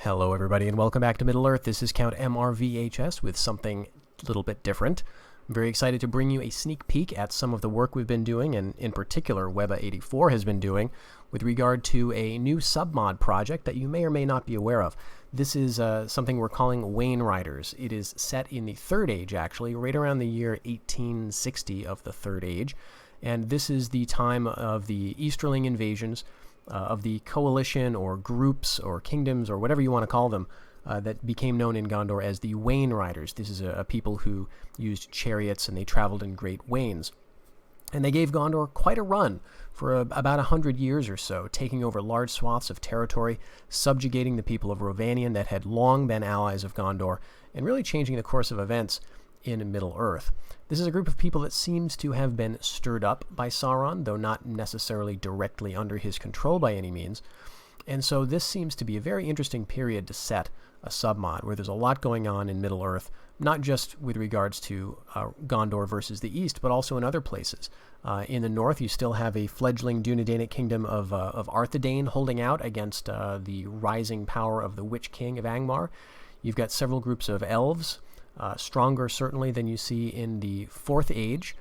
Hello everybody and welcome back to Middle-earth. This is Count MRVHS with something a little bit different. I'm very excited to bring you a sneak peek at some of the work we've been doing, and in particular Webba84 has been doing with regard to a new submod project that you may or may not be aware of. This is something we're calling Wainriders. It is set in the Third Age, actually, right around the year 1860 of the Third Age, and this is the time of the Easterling invasions of the coalition or groups or kingdoms or whatever you want to call them that became known in Gondor as the Wainriders. This is a people who used chariots and they traveled in great wains. And they gave Gondor quite a run for about 100 years or so, taking over large swaths of territory, subjugating the people of Rhovanion that had long been allies of Gondor, and really changing the course of events in Middle-earth. This is a group of people that seems to have been stirred up by Sauron, though not necessarily directly under his control by any means. And so this seems to be a very interesting period to set a submod, where there's a lot going on in Middle-earth, not just with regards to Gondor versus the east, but also in other places. In the north, you still have a fledgling Dúnedainic kingdom of Arthedain holding out against the rising power of the Witch King of Angmar. You've got several groups of elves, stronger certainly than you see in the Fourth Age,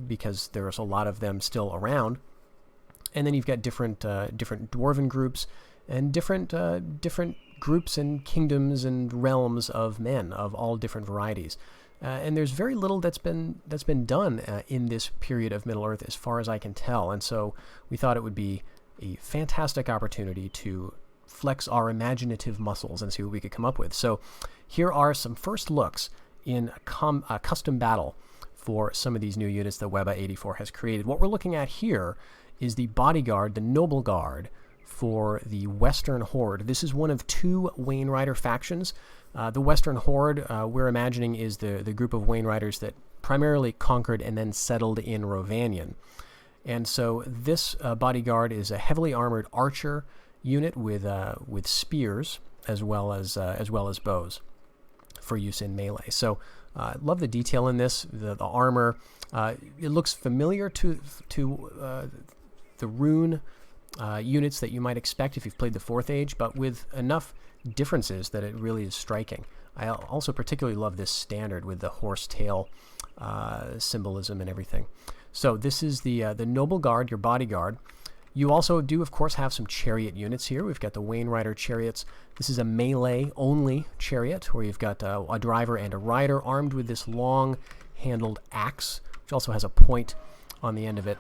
because there's a lot of them still around. And then you've got different dwarven groups and different groups and kingdoms and realms of men of all different varieties. And there's very little that's been done in this period of Middle-earth as far as I can tell. And so we thought it would be a fantastic opportunity to flex our imaginative muscles and see what we could come up with. So here are some first looks in a custom battle for some of these new units that Webba84 has created. What we're looking at here is the bodyguard, the noble guard, for the Western Horde. This is one of two Wainrider factions. The Western Horde, we're imagining, is the group of Wainriders that primarily conquered and then settled in Rhovanion. And so this bodyguard is a heavily armored archer unit with spears as well as bows for use in melee. So love the detail in this. The armor, it looks familiar to the rune units that you might expect if you've played the Fourth Age, but with enough differences that it really is striking. I also particularly love this standard with the horse tail symbolism and everything. So this is the noble guard, your bodyguard. You also do, of course, have some chariot units here. We've got the Wainrider chariots. This is a melee-only chariot where you've got a driver and a rider armed with this long-handled axe, which also has a point on the end of it.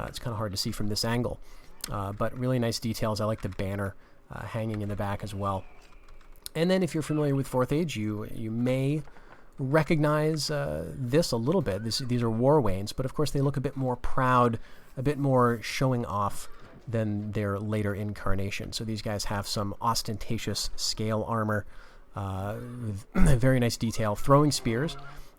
It's kind of hard to see from this angle, but really nice details. I like the banner hanging in the back as well. And then if you're familiar with Fourth Age, you may recognize this a little bit. These are war wains, but of course they look a bit more proud, a bit more showing off than their later incarnation. So these guys have some ostentatious scale armor with very nice detail, throwing spears.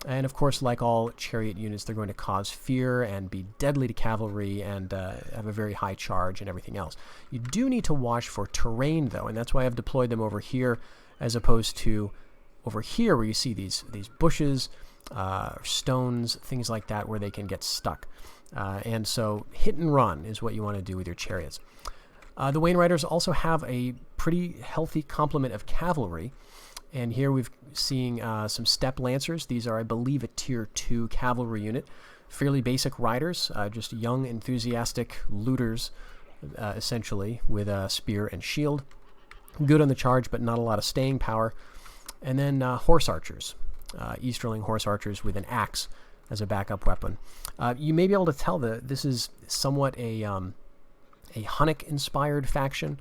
And of course, like all chariot units, they're going to cause fear and be deadly to cavalry and have a very high charge and everything else. You do need to watch for terrain, though, and that's why I've deployed them over here as opposed to over here where you see these bushes, stones, things like that where they can get stuck. And so hit and run is what you want to do with your chariots. The Wainriders also have a pretty healthy complement of cavalry. And here we've seeing some steppe lancers. These are, I believe, a tier 2 cavalry unit. Fairly basic riders, just young, enthusiastic looters, essentially, with a spear and shield. Good on the charge, but not a lot of staying power. And then horse archers, Easterling horse archers with an axe as a backup weapon. You may be able to tell that this is somewhat a Hunnic-inspired faction,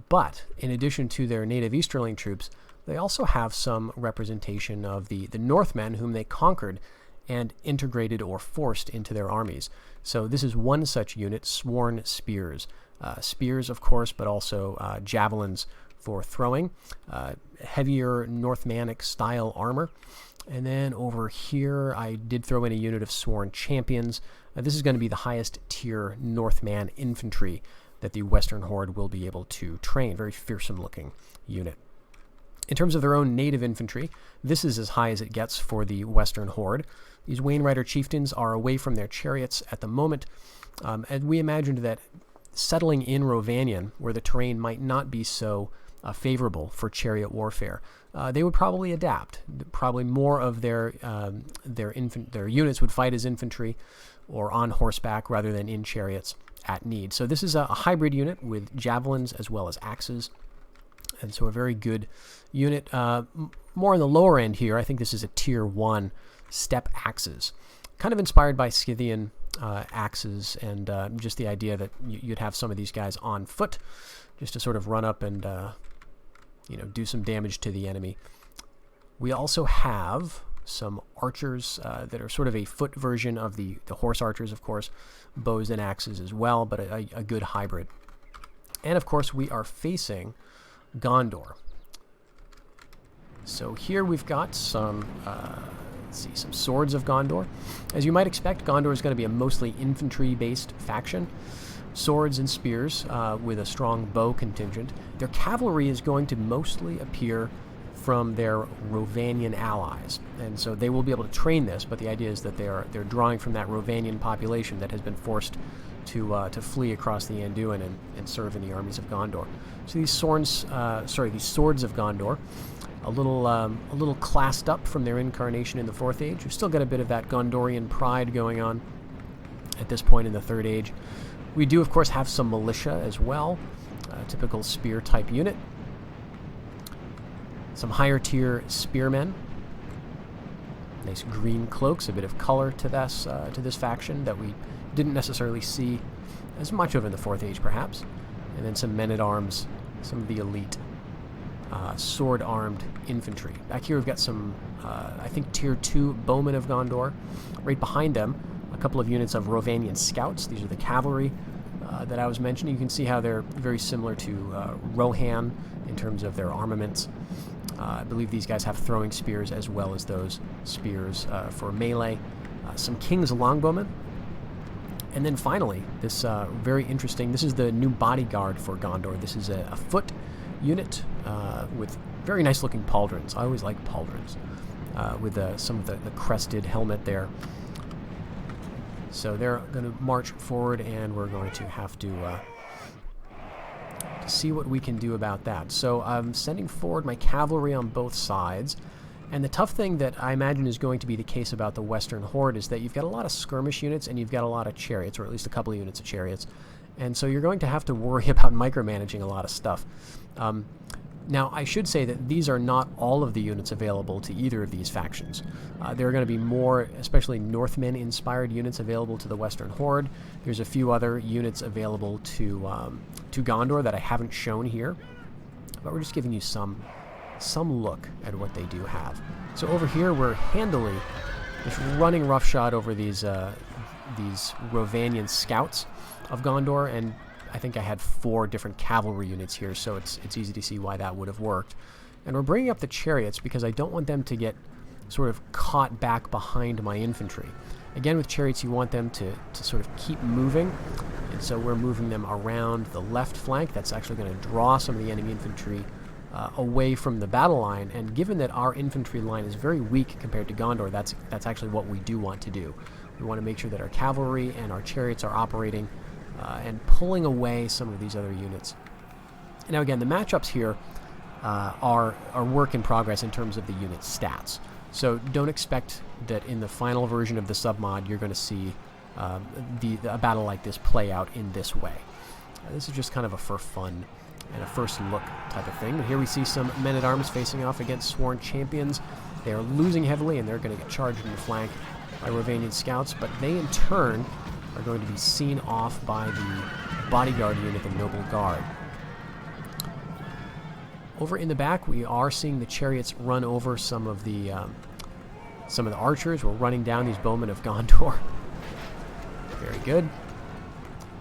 but in addition to their native Easterling troops, they also have some representation of the Northmen whom they conquered and integrated or forced into their armies. So this is one such unit, Sworn Spears. Spears, of course, but also javelins for throwing. Heavier Northmanic style armor. And then over here, I did throw in a unit of Sworn Champions. This is going to be the highest tier Northman infantry that the Western Horde will be able to train. Very fearsome looking unit. In terms of their own native infantry, this is as high as it gets for the Western Horde. These Wainrider chieftains are away from their chariots at the moment, and we imagined that settling in Rovanion, where the terrain might not be so favorable for chariot warfare, they would probably adapt. Probably more of their units would fight as infantry or on horseback rather than in chariots at need. So this is a hybrid unit with javelins as well as axes, and so a very good unit. More on the lower end here, I think this is a tier 1 step axes, kind of inspired by Scythian axes, and just the idea that you'd have some of these guys on foot just to sort of run up and do some damage to the enemy. We also have some archers that are sort of a foot version of the horse archers, of course, bows and axes as well, but a good hybrid. And of course we are facing Gondor. So here we've got some some swords of Gondor. As you might expect, Gondor is going to be a mostly infantry-based faction. Swords and spears with a strong bow contingent. Their cavalry is going to mostly appear from their Rovanian allies, and so they will be able to train this, but the idea is that they're drawing from that Rovanian population that has been forced to flee across the Anduin and serve in the armies of Gondor. So these swords of Gondor, a little classed up from their incarnation in the 4th Age. We've still got a bit of that Gondorian pride going on at this point in the 3rd Age. We do, of course, have some militia as well, a typical spear-type unit. Some higher-tier spearmen. Nice green cloaks, a bit of color to this faction that we didn't necessarily see as much of in the 4th Age, perhaps. And then some men-at-arms, some of the elite sword-armed infantry. Back here we've got some, I think, tier 2 bowmen of Gondor. Right behind them, a couple of units of Rovanian scouts. These are the cavalry that I was mentioning. You can see how they're very similar to Rohan in terms of their armaments. I believe these guys have throwing spears as well as those spears for melee. Some King's Longbowmen. And then finally, this very interesting, this is the new bodyguard for Gondor. This is a foot unit with very nice looking pauldrons. I always like pauldrons with some of the crested helmet there. So they're going to march forward, and we're going to have to see what we can do about that. So I'm sending forward my cavalry on both sides. And the tough thing that I imagine is going to be the case about the Western Horde is that you've got a lot of skirmish units and you've got a lot of chariots, or at least a couple of units of chariots. And so you're going to have to worry about micromanaging a lot of stuff. Now, I should say that these are not all of the units available to either of these factions. There are going to be more, especially Northmen-inspired units available to the Western Horde. There's a few other units available to Gondor that I haven't shown here, but we're just giving you some look at what they do have. So over here, we're handily just running roughshod over these Rovanian scouts of Gondor, and I think I had 4 different cavalry units here, so it's easy to see why that would have worked. And we're bringing up the chariots because I don't want them to get sort of caught back behind my infantry. Again, with chariots, you want them to sort of keep moving, and so we're moving them around the left flank. That's actually going to draw some of the enemy infantry away from the battle line, and given that our infantry line is very weak compared to Gondor, that's actually what we do want to do. We want to make sure that our cavalry and our chariots are operating and pulling away some of these other units. Now again, the matchups here are work in progress in terms of the unit stats. So don't expect that in the final version of the submod you're going to see a battle like this play out in this way. This is just kind of a for fun and a first look type of thing. But here we see some men-at-arms facing off against sworn champions. They are losing heavily, and they're going to get charged in the flank by Rovanian scouts, but they in turn are going to be seen off by the bodyguard unit, the Noble Guard. Over in the back, we are seeing the chariots run over some of the archers. We're running down these bowmen of Gondor. Very good.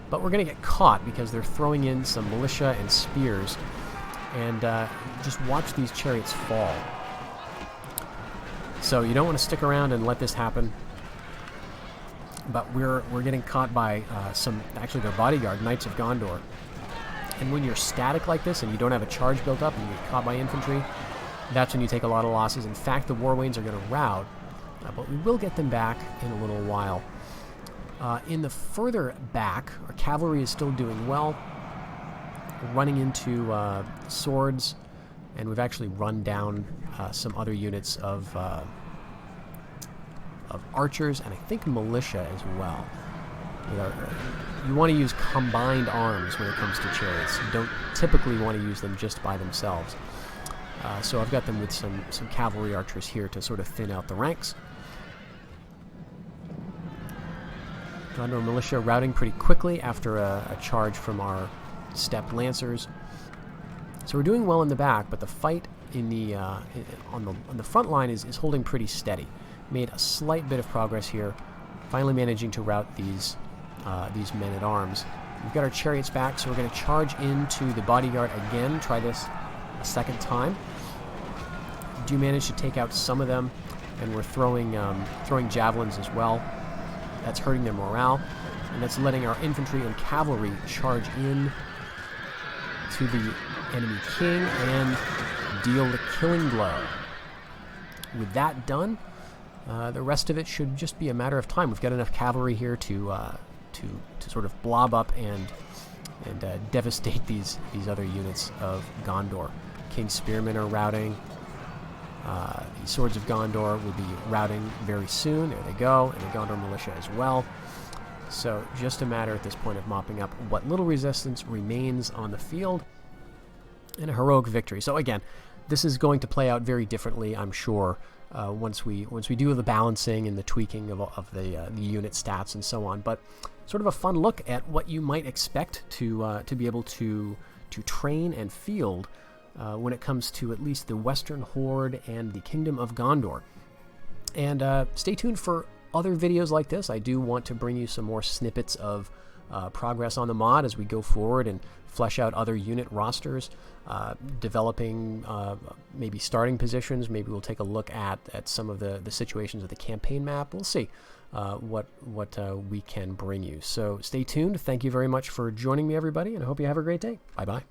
But we're going to get caught because they're throwing in some militia and spears. And just watch these chariots fall. So you don't want to stick around and let this happen. But we're getting caught by actually their bodyguard, Knights of Gondor. And when you're static like this and you don't have a charge built up and you get caught by infantry, that's when you take a lot of losses. In fact, the War Wains are going to rout, but we will get them back in a little while. In the further back, our cavalry is still doing well, running into swords, and we've actually run down some other units of archers, and I think militia as well. You want to use combined arms when it comes to chariots. You don't typically want to use them just by themselves. So I've got them with some cavalry archers here to sort of thin out the ranks. Gondor militia routing pretty quickly after a charge from our stepped lancers. So we're doing well in the back, but the fight in the on the front line is holding pretty steady. Made a slight bit of progress here, finally managing to rout these men-at-arms. We've got our chariots back, so we're going to charge into the bodyguard again. Try this a second time. Do manage to take out some of them, and we're throwing javelins as well. That's hurting their morale, and that's letting our infantry and cavalry charge in to the enemy king and deal the killing blow. With that done, the rest of it should just be a matter of time. We've got enough cavalry here to sort of blob up and devastate these other units of Gondor. King's Spearmen are routing. The Swords of Gondor will be routing very soon. There they go, and the Gondor militia as well. So just a matter at this point of mopping up what little resistance remains on the field, and a heroic victory. So again, this is going to play out very differently, I'm sure, once we do the balancing and the tweaking of the unit stats and so on. But sort of a fun look at what you might expect to be able to train and field when it comes to at least the Western Horde and the Kingdom of Gondor. And stay tuned for other videos like this. I do want to bring you some more snippets of progress on the mod as we go forward and flesh out other unit rosters, developing maybe starting positions. Maybe we'll take a look at some of the situations of the campaign map. We'll see what we can bring you. So stay tuned. Thank you very much for joining me, everybody, and I hope you have a great day. Bye-bye.